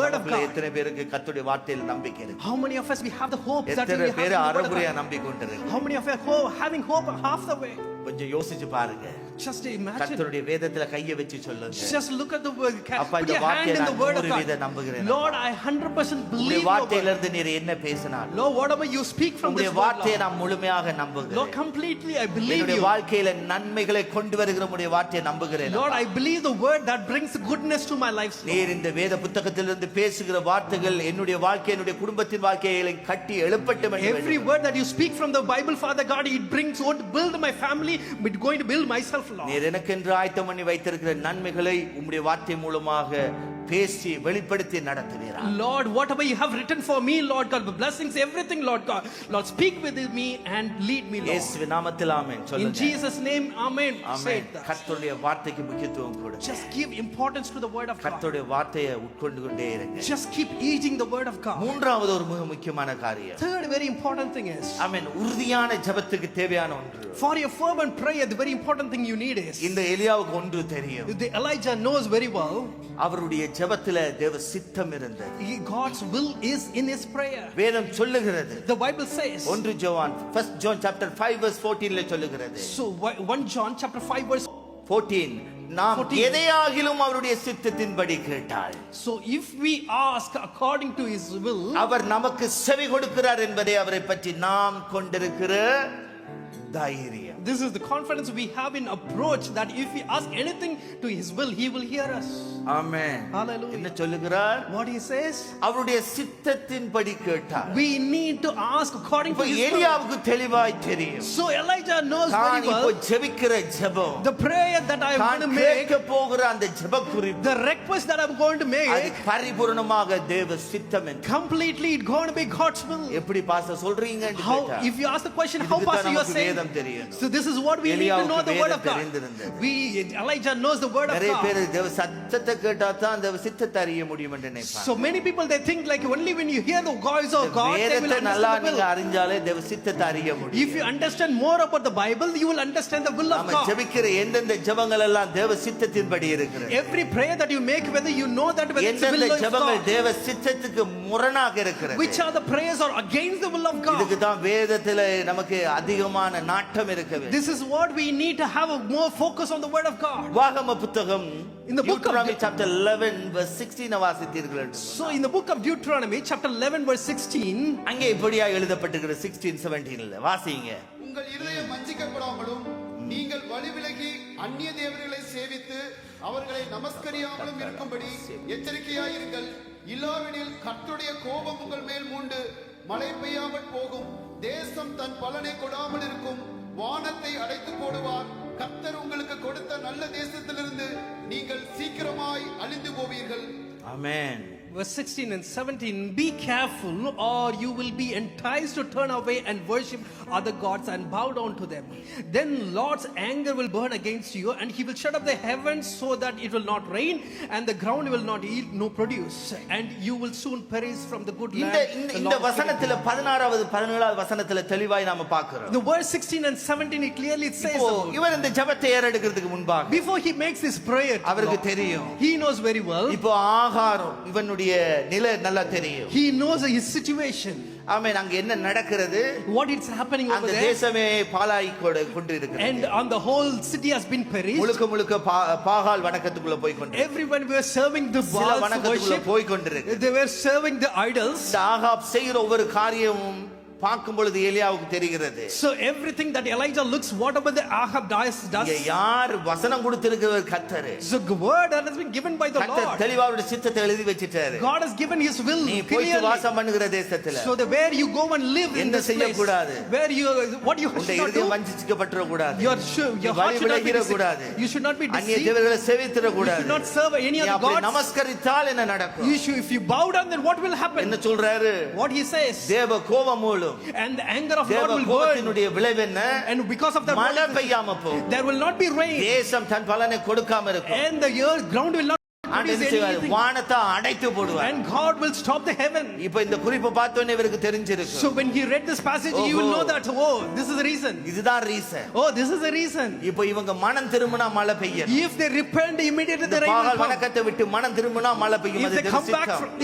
word of God. எத்தனை பேருக்கு கர்த்தருடைய வார்த்தையில் நம்பிக்கை இருக்கு? How many of us we have the hope that we எத்தனை have பேர் in the word of அறகுறையா God? நம்பிக்கொண்டிருக்கு? How many of us having hope half the way? கொஞ்சம் யோசிச்சு பாருங்க. Just imagine. கர்த்தருடைய வேதத்துல கையை வச்சு சொல்லுங்க. Just look at the word. அப்பா Put இந்த your hand வார்த்தையை in the நான் word of 100% God. நம்புகிறேன். Lord, I 100% believe உம்முடைய your word. வார்த்தையிலிருந்து நீர் என்ன பேசினாலும் Lord, whatever you speak from this உம்முடைய word, வார்த்தையை Lord. நான் முழுமையாக Lord, நம்புகிறேன். completely I believe என்னுடைய you. வாழ்க்கையில நன்மைகளை கொண்டு வருகிற உம்முடைய வார்த்தையை நம்புகிறேன். Lord, I believe the word that brings goodness to my life. நீர் இந்த வேத புத்தகத்திலிருந்து பேசுகிற வார்த்தைகள் என்னுடைய வாழ்க்கை என்னுடைய குடும்பத்தின் வாழ்க்கையை கட்டி எழுப்பட்டும் என்று Every word that you speak from the Bible, Father God, it brings what build my family, but going to build myself, Lord. நீர் எனக்கென்று ஆயத்தம் பண்ணி வைத்திருக்கிற நன்மைகளை உம்முடைய வார்த்தை மூலமாக பேசி வெளிப்படுத்தி நடத்துவீராக. Lord, whatever you have written for me, Lord God, the blessings, everything, Lord God, Lord, speak with me and lead me, Lord. இயேசுவின் நாமத்தில் ஆமென் சொல்லுங்க. In Jesus' name, amen. Say amen. that. கர்த்தருடைய வார்த்தைக்கு முக்கியத்துவம் கொடுங்க. Just give importance to the word of God. கர்த்தருடைய வார்த்தையை உட்கொண்டு கொண்டே இருங்க. Just keep eating the word of God. மூன்றாவது ஒரு மிக முக்கியமான காரியம். Third very important thing is, ஆமென், உறுதியான ஜெபத்துக்கு தேவையான ஒன்று. for your fervent prayer, the very important thing you need is, இந்த எலியாவுக்கு ஒன்று தெரியும். the Elijah knows very well, அவருடைய ஜெபத்தில தேவ சித்தம் இருந்தது. God's will is in his prayer. வேதம் சொல்லுகிறது. The Bible says, 1 John 1 John chapter 5 verse 14 ல சொல்லுகிறது. so 1 John chapter 5 verse 14 நாம் எதையாகிலும் அவருடைய சித்தத்தின்படி கேட்டால், so if we ask according to his will, அவர் நமக்கு செவி கொடுக்கிறார் என்பதை அவரை பற்றி நாம் கொண்டிருக்கிற தைரியம். this is the confidence we have in approach that if we ask anything to his will, he will hear us. Amen. Hallelujah. என்ன சொல்லுகிறார்? What he says, அவருடைய சித்தத்தின்படி கேட்டார். we need to ask according to his will. எலியாவுக்கு தெளிவாய் தெரியும். So Elijah knows தான் very இப்போ well ஜெபிக்கிற ஜெபம், the prayer that I am going தான் to make, கேட்க போகிற அந்த ஜெப குறிப்பு, the request that I'm going to அது make, பரிபூரணமாக தேவ சித்தம் என்று. completely it's going to be God's will. எப்படி பாஸ்டர் சொல்றீங்க என்று How, கேட்டா, if you ask the question, how இதுக்கு தான் pastor you are நமக்கு saying, வேதம் தெரியணும். so this is what we need to know the word of God. தெரிந்திருந்தது. We Elijah knows the word of நிறைய பேர் God. தேவ சத்தத்தை கேட்டா தான் தேவ சித்தத்தை அறிய முடியும் என்று நினைப்பாங்க. So many people they think like only when you hear the voice of God they will வேதத்தை நல்லா understand the நீங்க will. அறிஞ்சாலே தேவ சித்தத்தை அறிய If முடியும். you understand more about the Bible, you will understand the will of நாம God. ஜெபிக்கிற எந்தெந்த ஜெபங்கள் எல்லாம் தேவ சித்தத்தின்படி இருக்கிறது. Every prayer that you make, whether you know that whether it's the will எந்தெந்த of ஜெபங்கள் God, தேவ சித்தத்துக்கு முரணாக இருக்கிறது. which are the prayers are against the will of God. இதுக்கு தான் வேதத்திலே நமக்கு அதிகமான நாட்டம் இருக்க வேண்டும். This is what we need to have a more focus on the word of God. வாகம புத்தகம் In the book of Deuteronomy chapter 11 verse 16 வாசித்தீர்கள். So in the book of Deuteronomy chapter 11 verse 16, அங்கே இப்படியா எழுதப்பட்டிருக்கிற 16-17 வாசிங்க. உங்கள் இருதயம் வஞ்சிக்கப்படாமலும் நீங்கள் வழிவிலகி அந்நிய தேவர்களை சேவித்து அவர்களை நமஸ்கரியாமலும் இருக்கும்படி எச்சரிக்கையாயிருங்கள். இல்லாவிடில் கர்த்தருடைய கோபம் உங்கள் மேல் மூண்டு மழை பெய்யாமல் போகும், தேசம் தன் பலனை கொடாமல் இருக்கும், வானத்தை அடைத்து போடுவார். கர்த்தர் உங்களுக்கு கொடுத்த நல்ல தேசத்திலிருந்து நீங்கள் சீக்கிரமாய் அழிந்து போவீர்கள். ஆமென். verse 16 and 17, be careful or you will be enticed to turn away and worship other gods and bow down to them. Then Lord's anger will burn against you and he will shut up the heavens so that it will not rain and the ground will not yield no produce and you will soon perish from the good land. இந்த வசனத்திலே 16வது 17வது வசனத்திலே தெளிவாய் நாம பார்க்கிறோம். The verse 16 and 17 it clearly says, இவர் இந்த ஜெபத்தை ஏறெடுக்கிறதுக்கு முன்பாக before he makes this prayer, அவருக்கு தெரியும். he knows very well. இப்போ ஆகாரம் இவனுடைய நிலை நல்லா தெரியும். He knows his situation. ஆமென். அங்க என்ன நடக்கிறது, what is happening over அந்த there, தேசமே பாழாய் கொண்டு இருக்கிறது. and on the whole city has been perished. முழுக்க பாகால் வணக்கத்துக்குள்ள போய் கொண்டு, everyone were serving the சில Baals வணக்கத்துக்குள்ள worship. போய் கொண்டிருக்கு. They were serving the idols. இந்த ஆகாப் செய்கிற ஒவ்வொரு காரியமும் பார்க்கும் பொழுது எலியாவுக்கு தெரிகிறது. So everything that Elijah looks, whatever the Ahab does, யார் வசனம் கொடுத்திருக்கிறவர் கர்த்தர். so the word that has been given by the கர்த்தர் Lord, தெளிவாக சித்தத்தை எழுதி வச்சிட்டாரு. God has given his will நீ போய் clearly. வாசம் பண்ணுகிற தேசத்துல So the where you go and live in என்ன this செய்ய place, கூடாது, where you what you உன்னுடைய should not இருதயம் do, வஞ்சிக்கப்பட கூடாது, your heart should not be கூடாது, deceived. You should not be அந்நிய deceived. தேவர்களை சேவித்திர You கூடாது. should not serve any other gods. நமஸ்கரித்தால் என்ன நடக்கும்? You should, if you bow down, then what will happen? என்ன சொல்றாரு? What he says, தேவ கோபம் மூலம், and the anger of தேவ God will burn, கோபத்தினுடைய விளைவு என்ன? and because of that மழை பெய்யாம போகும், there will not be rain, தேசம் தன் பலனை கொடுக்காம இருக்கும், and the earth ground will not ஆண்டவர் என்ன produce செய்வார்? anything. வானத்தை அடைத்து போடுவார். And God will stop the heaven. இப்போ இந்த குறிப்பை பார்த்தோன்னே இவருக்கு தெரிஞ்சிருக்கு. So when he read this passage, you will know that, oh, this is the reason. இதுதான் reason. Oh, this is the reason. இப்போ இவங்க மனம் திரும்பினா மழை பெய்யும். If they repent, immediately the இந்த rain will பாகால் come. வணக்கத்தை விட்டு மனம் திரும்பினா மழை பெய்யும்.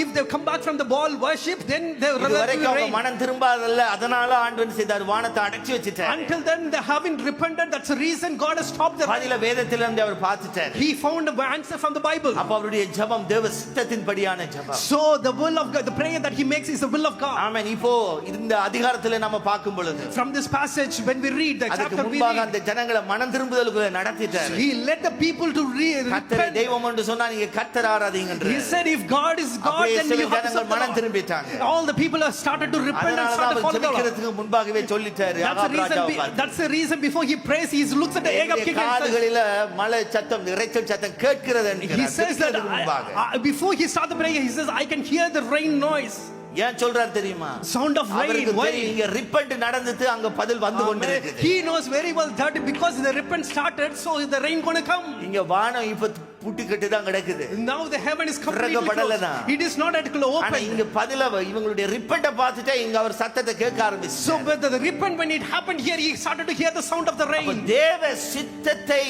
If they come back from the Baal worship, then the இதுவரைக்கும் அவங்க rain. மனம் திரும்பாதல்ல, அதனால ஆண்டவன் செய்தார், வானத்தை அடைச்சு வச்சிட்டார். Until then, they haven't repented. That's the reason God has stopped the rain. பதில வேதத்திலிருந்து அவர் பார்த்துட்டார். He found the answer from the Bible. அப்ப அவருடைய ஜெபம் தேவ சித்தத்தின்படியான ஜெபம். So the will of God, the prayer that he makes is the will of God. ஆமென். இப்போ இந்த அதிகாரத்திலே நாம பார்க்கும் பொழுது From this passage, when we read the அதுக்கு chapter, we முன்பாக read, அந்த ஜனங்களை மனம் திரும்புதலுக்குள்ள நடத்திட்டார். he led the people to கர்த்தரை repent. தெய்வம் என்று சொன்னா நீங்க கர்த்தரை ஆராதிங்கன்ற. He said, if God is God, அப்படியே then சில you have to ஜனங்கள் serve the மனம் Lord. திரும்பிட்டாங்க. All the people have started to repent and அதனால started to our follow the Lord. ஜெபிக்கிறதுக்கு முன்பாகவே சொல்லிட்டாரு. That's the reason before he prays, he looks at the egg of king and says, காதுகளில மழை சத்தம் இரைச்சல் சத்தம் கேட்கிறது he என்கிறார். says that முன்பாக before he starts the prayer, he says, I can hear the rain noise, ஏன் சொல்றார் தெரியுமா? sound of rain. அவருக்கு Why? தெரியும் இங்க ரிப்பெண்ட் நடந்துட்டு அங்க பதில் வந்து கொண்டிருக்குது. He knows very well that because the repent started, so the rain going to come. இங்க வானம் இப்ப புட்டிக்கிட்டு தான் கிடக்குது. Now the heaven is completely திறக்கப்படலனா. closed. It is not at ஆனா open. இங்க பதில இவங்களுடைய ரிப்பெண்ட பார்த்துட்டே இங்க அவர் சத்தத்தை கேட்க ஆரம்பிச்சார். So but the repent, when it happened here, he started to hear the sound of the அப்ப rain. தேவ சித்தத்தை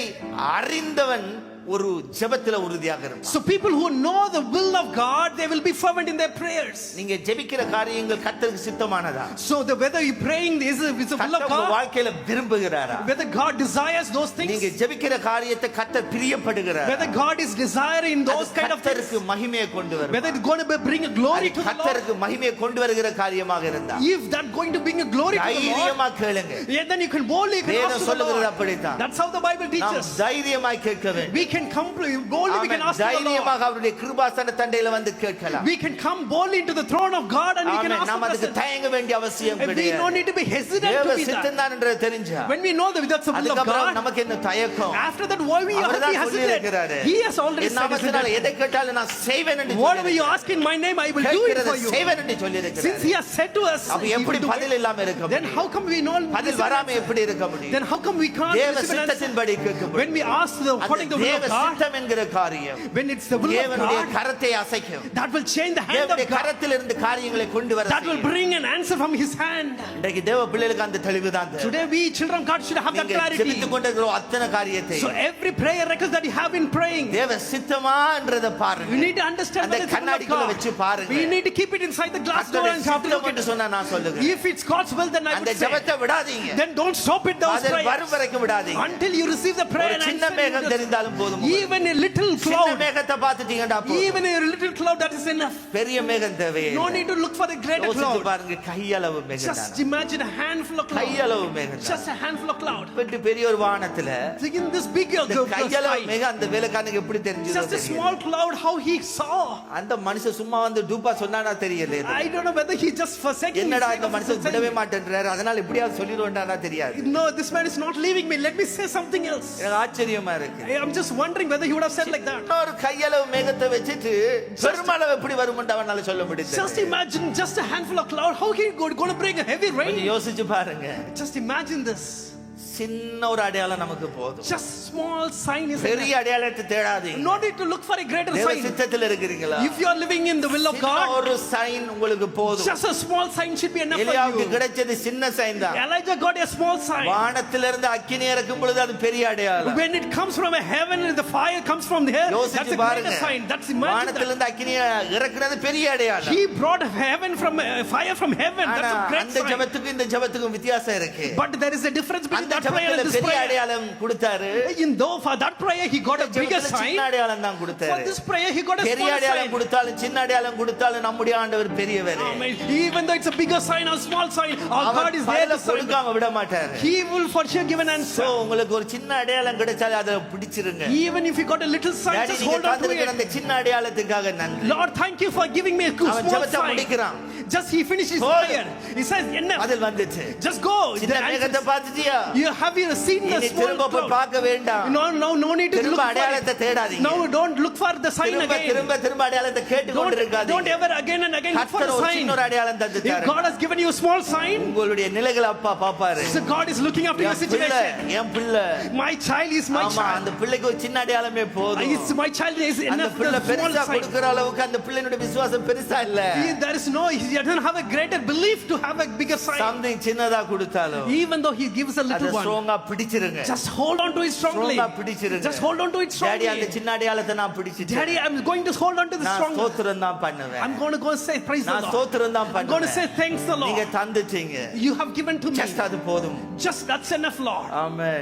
அறிந்தவன் ஒரு ஜெபத்துல உறுதியாக இருப்பான். So people who know the will of God, they will be fervent in their prayers. நீங்க ஜெபிக்கிற காரியங்கள் கர்த்தருக்கு சித்தமானதா? So the whether you praying is the will of கர்த்தர் உங்க God, வாழ்க்கையில விரும்புகிறாரா? whether God desires those நீங்க things, ஜெபிக்கிற காரியத்தை கர்த்தர் பிரியப்படுகிறாரா? whether God is desiring those kind of things, கர்த்தருக்கு மகிமையை கொண்டு வரும். whether it's going to bring a glory to the Lord, கர்த்தருக்கு மகிமையை கொண்டு வருகிற காரியமாக இருந்தா if that going to bring a glory to the Lord, தைரியமா கேளுங்க. yeah, then you can boldly ask வேதம் to the சொல்லுகிறது Lord. அப்படித்தான். That's how the Bible நாம் teaches. தைரியமாய் கேட்க வேண்டும். We can come boldly, we can ask to the Lord. தைரியமாக அவருடைய கிருபாசன தண்டையில வந்து கேட்கலாம். We can come boldly into the throne of God and we can amen. ask நாம் for அதுக்கு blessing. தயங்க வேண்டிய அவசியம் And we கிடையாது. don't need to be hesitant தேவ to be that. சித்தம் தான் என்று தெரிஞ்சா When we know that that's the will of அதுக்கப்புறம் God, நமக்கு என்ன தயக்கம்? after that why we have to அவர்தான் be hesitant? சொல்லியிருக்கிறாரு. He has already N said, நாமத்தினால isn't எதை it? கேட்டாலும் நான் செய்வேன் என்று Whatever you சொல்லியிருக்கிறார். ask in my name, I will do it கேட்கிறதை for you. செய்வேன் என்று Since சொல்லியிருக்கிறார். he has said to us, அப்ப he will எப்படி do பதில் it. இல்லாம இருக்க Then முடியும்? how come we know பதில் வராம எப்படி இருக்க முடியும்? Then how come we can't தேவ receive an answer? சித்தத்தின்படி கேட்க முடியும். When we ask according to the will தேவ of God, சித்தம் என்கிற காரியம் when it's the will of தேவனுடைய God, கரத்தை அசைக்கும். that will change the hand of தேவனுடைய God. கரத்திலிருந்து காரியங்களை கொண்டு வர That will செய்யும். bring an answer from his hand. இன்றைக்கு தேவ பிள்ளைகளுக்கு அந்த தெளிவு தான் தேவை. Today we children of God should have that நீங்க clarity. ஜெபித்துக் கொண்டிருக்கிற அத்தனை காரியத்தை So every prayer request that you have been praying, தேவ சித்தமான்றத you பாருங்க. need to understand அந்த that it's the will of கண்ணாடிக்குள்ள வச்சு God. பாருங்க. We need to keep it inside the glass door கர்த்தருடைய and have to look சித்தம் at என்று it. சொன்னா நான் சொல்லுகிறேன். If it's God's will, then I அந்த would say, ஜெபத்தை விடாதீங்க. then don't stop it, those அது வரும் prayers, வரைக்கும் விடாதீங்க. until you receive the prayer ஒரு and சின்ன மேகம் answer. தெரிந்தாலும் போதும். Even a little சின்ன cloud, மேகத்தை பார்த்துட்டீங்கடா போதும். even a little cloud, that is enough. பெரிய மேகம் தேவையில்லை. No need to look for the greater யோசித்து cloud. பாருங்க, கையளவு மேகம் Just தான். imagine a handful of cloud. கையளவு மேகம் தான். Just a handful of cloud. பெரிய பெரிய ஒரு வானத்துல In this big இந்த கையளவு sky, மேகம் அந்த வேலைக்காரனுக்கு எப்படி தெரிஞ்சது? just a small cloud, how he saw. அந்த மனுஷன் சும்மா வந்து டூப்பா சொன்னானா தெரியல. I don't know whether he just forsaken என்னடா his இந்த sake மனுஷன் of விடவே saying, மாட்டேன்றாரு, அதனால எப்படியாவது சொல்லிடுவேன்டானா தெரியாது. no, this man is not leaving me, let me say something else. எனக்கு ஆச்சரியமா இருக்கு. I'm just wondering whether he would have said like that. இன்னொரு கையளவு மேகத்தை வச்சிட்டு பெருமளவு எப்படி வரும்னு அவனால சொல்ல முடியாது. Just imagine just a handful of cloud, how he going to bring a heavy கொஞ்சம் rain. யோசிச்சு பாருங்க. Just imagine this. சின்ன ஒரு அடையாளம் நமக்கு போதும். Just small sign is பெரிய enough. அடையாளத்தை தேடாதீங்க. No need to look for a greater தேவ sign. சித்தத்தில் இருக்கிறீங்களா? If you are living in the will of சின்ன God, ஒரு சைன் உங்களுக்கு போதும். just a small sign should be enough for எலியாவுக்கு you. கிடைச்சது சின்ன சைன் தான். Elijah got a small sign. வானத்திலிருந்து அக்கினி இறக்கும் பொழுது அது பெரிய அடையாளம். When it comes from a heaven and the fire comes from there, that's யோசிச்சு a பாருங்க. greater sign. That's imagine that. வானத்திலிருந்து அக்கினி இறக்குறது பெரிய அடையாளம். He brought heaven from fire from heaven. ஆனா That's a great அந்த sign. ஜெபத்துக்கும் இந்த ஜெபத்துக்கும் வித்தியாசம் இருக்கு. But there is a difference between அந்த that prayer and ஜெபத்துல this பெரிய prayer. அடையாளம் கொடுத்தாரு. In though for that prayer he got a bigger ஜெபத்துல sign, சின்ன அடையாளம் தான் for கொடுத்தாரு. this prayer he got a பெரிய small அடையாளம் sign. கொடுத்தாலும் சின்ன அடையாளம் கொடுத்தாலும் நம்முடைய ஆண்டவர் பெரியவர். Amen. Even though it's a bigger sign or small sign, our God our is there பதில to sign. கொடுக்காம விட மாட்டாரு. He will for sure give an so answer. உங்களுக்கு ஒரு சின்ன அடையாளம் கிடைச்சாலே அதை பிடிச்சிருங்க. Even if you got a little sign, daddy just நீங்க hold on to தந்திருக்கிற it. அந்த சின்ன அடையாளத்துக்காக நன்றி. Lord, thank you for giving me a அவன் small ஜெபத்தை sign. முடிக்கிறான். Just he finished his போதும். prayer. He says, "Enough. பதில் வந்துச்சு. Just go." சின்ன The மேகத்தை answer- பார்த்துட்டியா? Have you seen the இனி small திரும்ப போய் cloud? பார்க்க வேண்டாம். No need to look திரும்ப for அடையாளத்தை it. தேடாதீங்க. Now don't look for the sign திரும்ப again. திரும்ப அடையாளத்தை கேட்டு Don't கொண்டிருக்காதீங்க. ever again and again look for கர்த்தர் the ஒரு sign. சின்ன ஒரு அடையாளம் If தந்துட்டாரு. God has given you a small sign, உங்களுடைய நிலைகளை அப்பா பாப்பாரு. so God is looking after your என் பிள்ளை, situation. என் பிள்ளை. My child is my ஆமா, child. அந்த பிள்ளைக்கு ஒரு சின்ன அடையாளமே போதும். It's my child is அந்த enough. பிள்ளை The small பெருசா sign. கொடுக்கிற அளவுக்கு அந்த பிள்ளையோட விசுவாசம் பெருசா இல்ல. There is no, he doesn't have a greater belief to have a bigger sign. something சின்னதா கொடுத்தாலும் Even though he gives a அத little one, ஸ்ட்ராங்கா பிடிச்சிருங்க. just hold on to it strongly. ஸ்ட்ராங்கா பிடிச்சிருங்க. Just hold on to it daddy அந்த strongly. சின்ன அடையாளத்தை நான் பிடிச்சிட்டேன். Daddy, I'm going to hold on to the நான் strong. ஸ்தோத்திரம் தான் பண்ணுவேன். I'm going to go and say praise the நான் Lord. ஸ்தோத்திரம் தான் I'm going to say பண்ணுவேன். thanks the நீங்க Lord. தந்துட்டீங்க. You have given to me. just அது போதும். Just that's enough, Lord. Amen.